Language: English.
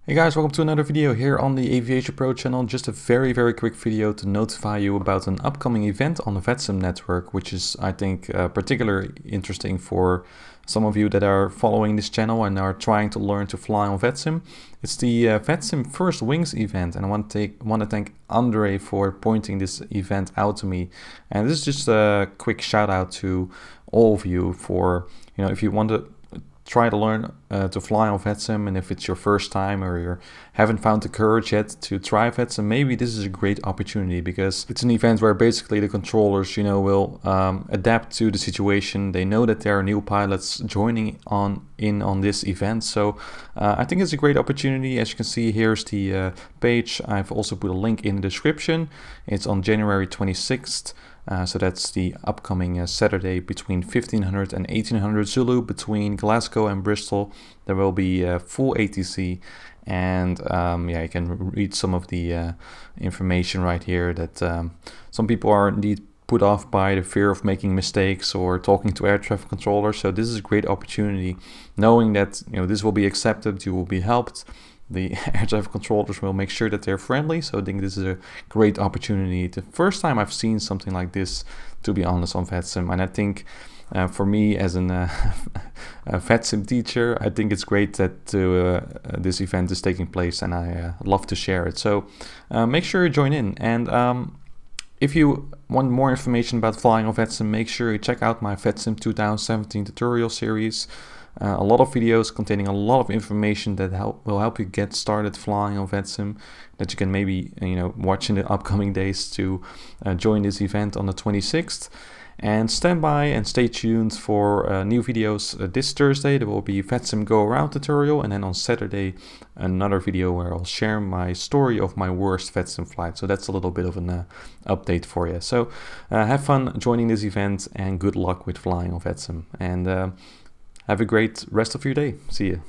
Hey guys, welcome to another video here on the AviationPro channel. Just a very quick video to notify you about an upcoming event on the VATSIM network, which is, I think, particularly interesting for some of you that are following this channel and are trying to learn to fly on VATSIM. It's the VATSIM First Wings event, and I want to thank André for pointing this event out to me. And this is just a quick shout out to all of you for, if you want to try to learn to fly on VATSIM, and if it's your first time or you haven't found the courage yet to try VATSIM, maybe this is a great opportunity, because it's an event where basically the controllers, will adapt to the situation. They know that there are new pilots joining in on this event, so I think it's a great opportunity. As you can see, here's the page. I've also put a link in the description. It's on January 26th. So that's the upcoming Saturday between 1500 and 1800 Zulu between Glasgow and Bristol. There will be full ATC, and you can read some of the information right here that some people are indeed put off by the fear of making mistakes or talking to air traffic controllers. So this is a great opportunity, knowing that this will be accepted, you will be helped. The air traffic controllers will make sure that they're friendly, so I think this is a great opportunity. The first time I've seen something like this, to be honest, on VATSIM, and I think for me as a VATSIM teacher, I think it's great that this event is taking place, and I love to share it. So make sure you join in, and if you want more information about flying on VATSIM, make sure you check out my VATSIM 2017 Tutorial Series. A lot of videos containing a lot of information that will help you get started flying on VATSIM, that you can maybe watch in the upcoming days to join this event on the 26th. And stand by and stay tuned for new videos. This Thursday there will be VATSIM Go Around tutorial, and then on Saturday another video where I'll share my story of my worst VATSIM flight. So that's a little bit of an update for you. So have fun joining this event, and good luck with flying on VATSIM. And have a great rest of your day. See you.